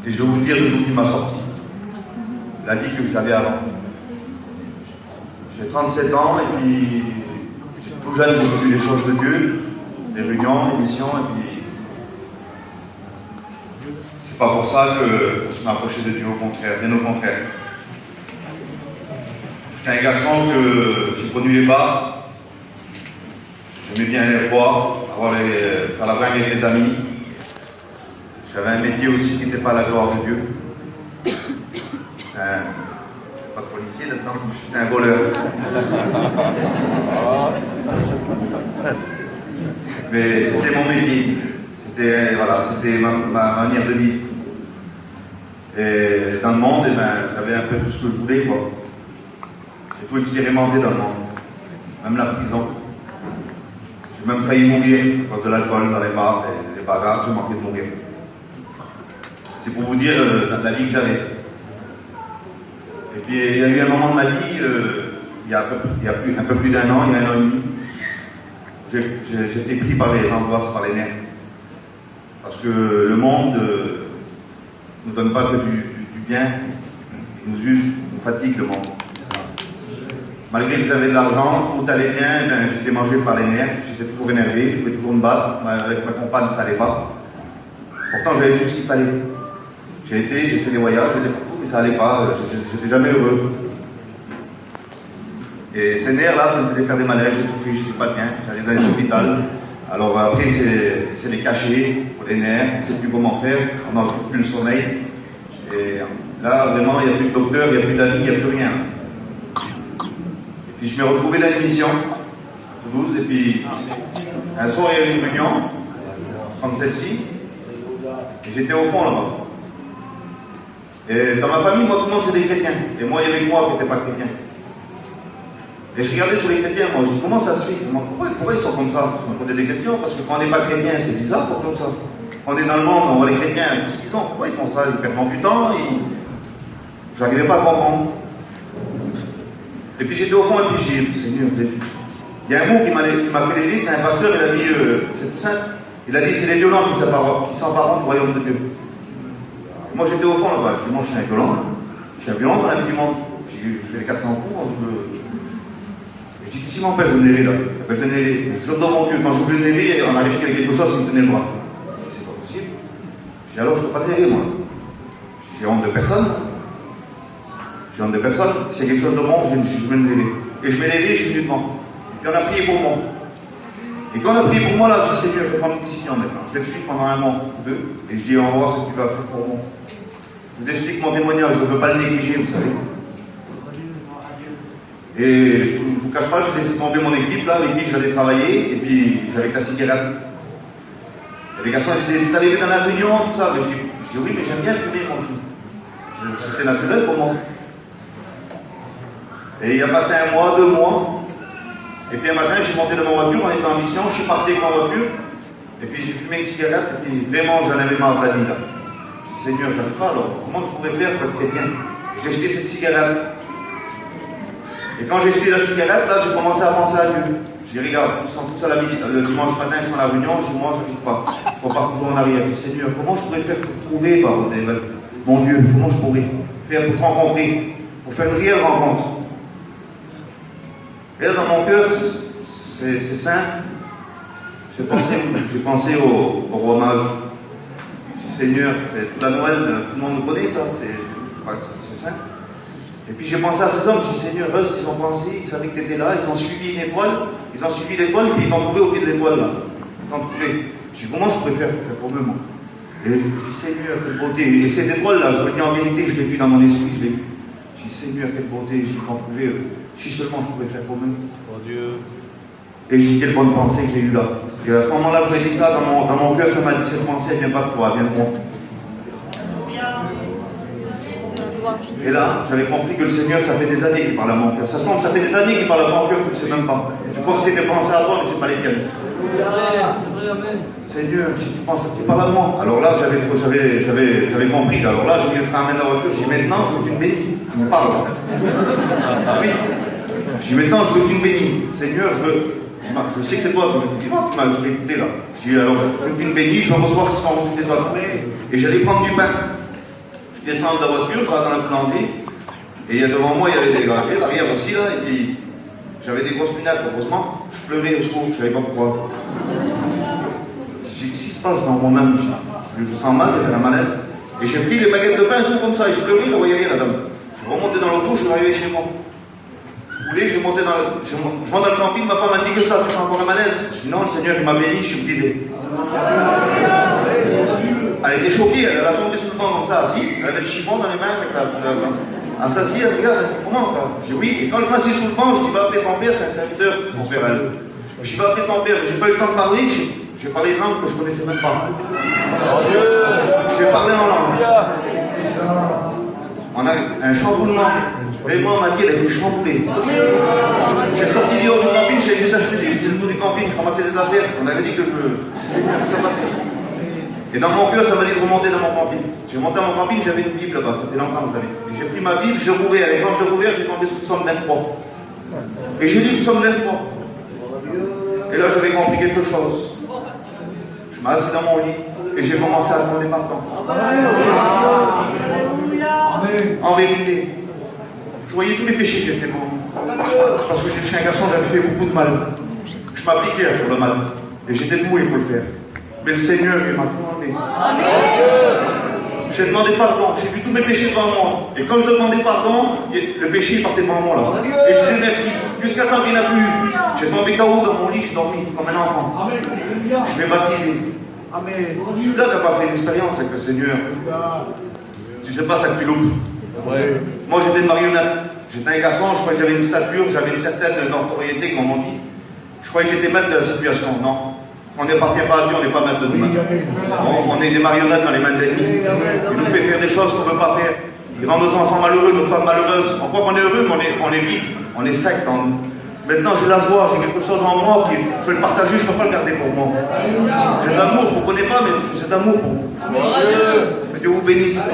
Et je vais vous dire d'où il m'a sorti. La vie que j'avais avant. J'ai 37 ans et puis, tout jeune, j'ai vu les choses de Dieu, les réunions, les missions, et puis c'est pas pour ça que je m'approchais de Dieu, au contraire, bien au contraire. J'étais un garçon que j'ai connu les bas, j'aimais bien aller boire, faire la bringue avec les amis. J'avais un métier aussi qui n'était pas la gloire de Dieu. Pas de policier là-dedans, j'étais un voleur. Mais c'était mon métier, c'était ma manière de vivre. Et dans le monde, j'avais un peu tout ce que je voulais, quoi. J'ai tout expérimenté dans le monde, même la prison. J'ai même failli mourir à cause de l'alcool dans les bars, les bagarres, j'ai manqué de mourir. C'est pour vous dire la vie que j'avais. Et puis il y a eu un moment de ma vie, il y a un peu plus d'un an, il y a un an et demi, j'étais pris par les angoisses, par les nerfs. Parce que le monde ne nous donne pas que du bien, il nous use, nous fatigue le monde. Malgré que j'avais de l'argent, tout allait bien, j'étais mangé par les nerfs, j'étais toujours énervé, je voulais toujours me battre, avec ma compagne ça n'allait pas. Pourtant j'avais tout ce qu'il fallait. J'ai fait des voyages, j'étais partout, mais ça n'allait pas, j'étais jamais heureux. Et ces nerfs-là, ça me faisait faire des malaises, j'étouffais, j'étais pas bien, j'allais dans les hôpitaux. Alors après, c'est les cachets pour les nerfs, on ne sait plus comment faire, on n'en trouve plus le sommeil. Et là, vraiment, il n'y a plus de docteur, il n'y a plus d'amis, il n'y a plus rien. Et puis je me retrouvais dans une mission à Toulouse, et puis un soir, il y avait une réunion, comme celle-ci, et j'étais au fond là-bas. Et dans ma famille, moi, tout le monde c'est des chrétiens. Et moi, il y avait moi qui n'étais pas chrétien. Et je regardais sur les chrétiens, moi, je dis comment ça se fait? Pourquoi ils sont comme ça? Je me posais des questions, parce que quand on n'est pas chrétien, c'est bizarre pour comme ça. Quand on est dans le monde, on voit les chrétiens, qu'est-ce qu'ils ont? Pourquoi ils font ça? Ils perdent du temps, je n'arrivais pas à comprendre. Et puis j'étais au fond, et puis j'ai dit, Seigneur, je l'ai vu. Il y a un mot qui m'a fait lever, c'est un pasteur, il a dit, c'est tout simple. Il a dit, c'est les violents qui s'emparent du royaume de Dieu. Et moi j'étais au fond là-bas, je dis, moi je suis un violent dans la vie du monde. Je fais les 400 coups, je dis, si mon père, je vais me lever là. Ben, je vais me lever. Je devant Dieu. Quand je voulais me lever, on arrivait qu'il y avait quelque chose qui me tenait le bras. Je dis, c'est pas possible. Je dis, alors je ne peux pas me lever, moi. J'ai honte de personne. J'ai honte de personne. S'il y a quelque chose de bon, je vais me lever. Et je m'ai levé, je suis venu devant. Et puis on a prié pour moi. Et quand on a prié pour moi, là, je dis, Seigneur, je vais prendre une décision maintenant. Je vais te suivre pendant un mois ou deux. Et je dis, on va voir ce que tu vas faire pour moi. Je vous explique mon témoignage, je ne veux pas le négliger, vous savez. Et je ne vous cache pas, j'ai laissé tomber mon équipe là, avec qui j'allais travailler, et puis j'avais la cigarette. Et les garçons disaient, tu t'es levé dans la réunion, tout ça. Mais je dis oui, mais j'aime bien fumer, moi. C'était naturel pour moi. Et il a passé un mois, 2 mois, et puis un matin, je suis monté dans ma voiture, on était en mission, je suis parti avec ma voiture, et puis j'ai fumé une cigarette, et puis vraiment j'en avais marre de la vie là. Je dis, Seigneur, j'arrive pas alors, comment je pourrais faire pour être chrétien? J'ai jeté cette cigarette. Et quand j'ai jeté la cigarette, là, j'ai commencé à penser à Dieu. J'ai dit, regarde, ils sont tous à la ville, le dimanche matin, ils sont à la réunion, je dis, moi, je n'arrive pas. Je repars toujours en arrière. Je dis, Seigneur, comment je pourrais faire pour te trouver, mon Dieu, comment je pourrais faire pour te rencontrer, pour faire une réelle rencontre? Et là, dans mon cœur, c'est simple. J'ai pensé au roi mage. Je dis, Seigneur, c'est toute la Noël, tout le monde nous connaît ça, c'est simple. Et puis j'ai pensé à ces hommes, je dis, Seigneur, eux, ils ont pensé, ils savaient que tu étais là, ils ont suivi une étoile, et puis ils t'ont trouvé au pied de l'étoile là. Ils t'ont trouvé. Je dis, comment je pourrais faire pour eux, moi? Et je dis, Seigneur, quelle beauté. Et cette étoile là, je me dis en vérité, je l'ai vu dans mon esprit, je l'ai vu. Je dis, Seigneur, quelle beauté, ils t'ont trouvé. Si seulement je pouvais faire pour eux. Oh Dieu. Et je dis, quelle bonne pensée que j'ai eue là. Et à ce moment-là, je lui ai dit ça, dans mon cœur, ça m'a dit, cette pensée, elle vient pas de toi, elle vient de moi. Et là, j'avais compris que le Seigneur, ça fait des années qu'il parle à mon cœur. Ça se compte, ça fait des années qu'il parle à mon cœur, tu ne sais même pas. Tu crois que c'est des pensées à toi, mais ce n'est pas lesquelles. Seigneur, si tu penses à qui parle à moi. Alors là, j'avais compris. Alors là, j'ai mis le frein à main dans la voiture. J'ai dit, maintenant, je veux que tu me bénis. Tu me parles. Oui. J'ai dit, maintenant, je veux que tu me bénis. Seigneur, je sais que c'est toi. Tu m'as écouté là. J'ai dit, alors, je veux que tu me bénis, je vais recevoir ce qui sont reçus des autres. Et j'allais prendre du pain. Je descends de la voiture, je rentre dans la boulangerie, et devant moi, il y avait des gars, l'arrière aussi, là, et puis j'avais des grosses lunettes, heureusement. Je pleurais au secours, je ne savais pas pourquoi. J'ai dit, qu'est-ce qui se passe dans moi-même? Je sens mal, j'ai fait un malaise. Et j'ai pris les baguettes de pain, tout comme ça, et j'ai pleuré, je ne voyais rien, la dame. Je suis remonté dans l'auto, je suis arrivé chez moi. Je voulais, je monte dans le camping, ma femme m'a dit que ça, tu fais encore un malaise. Je dis non, le Seigneur il m'a béni, je suis brisé. Elle était choquée, elle a tombé sous le banc comme ça, assise, elle avait le chiffon dans les mains avec elle s'assit, elle regarde, comment ça? Je dis oui, et quand je m'assis sous le banc, je dis va appeler ton père, c'est un serviteur, mon père elle. Je dis va appeler ton père, j'ai pas eu le temps de parler, j'ai parlé une langue que je connaissais même pas. J'ai parlé en langue. On a un chamboulement. Vraiment, ma vie, elle a été chamboulée. J'ai sorti du haut du camping, j'ai vu ça, je faisais, j'étais le tour du camping, je ramassais des affaires. On avait dit que ça passait. Et dans mon cœur, ça m'a dit de remonter dans mon camping. J'ai monté à mon camping, j'avais une Bible là-bas, ça fait longtemps que je l'avais. Et j'ai pris ma Bible, je l'ai rouvert. Et quand je l'ai rouvert, j'ai tombé sur le psaume 23. Et j'ai dit psaume 23. Et là, j'avais compris quelque chose. Je m'ai assis dans mon lit et j'ai commencé à demander pardon. En vérité, je voyais tous les péchés que j'ai fait moi. Parce que j'étais un garçon, j'avais fait beaucoup de mal. Je m'appliquais à faire le mal. Et j'étais doué pour le faire. Mais le Seigneur, il m'a pardonné. J'ai demandé pardon. J'ai vu tous mes péchés devant moi. Et quand je demandais pardon, le péché partait devant moi là. Et je disais merci. Jusqu'à temps qu'il n'a plus. J'ai tombé KO dans mon lit, j'ai dormi comme un enfant. Je m'ai baptisé. Celui-là qui n'a pas fait une expérience avec le Seigneur. Tu sais pas ça que tu loupes. Moi j'étais une marionnette. J'étais un garçon, je croyais que j'avais une stature, j'avais une certaine notoriété, comme on dit. Je croyais que j'étais maître de la situation. Non. On n'appartient pas à Dieu, on n'est pas maître de nous-mêmes. On est des marionnettes dans les mains de l'ennemi. Il nous fait faire des choses qu'on ne veut pas faire. Il rend nos enfants malheureux, nos femmes malheureuses. On croit qu'on est heureux, mais on est vide. On est sec dans nous. Maintenant j'ai la joie, j'ai quelque chose en moi qui je vais le partager, je ne peux pas le garder pour moi. J'ai de l'amour, je ne vous connais pas, mais c'est d'amour pour vous. Que Dieu vous bénisse.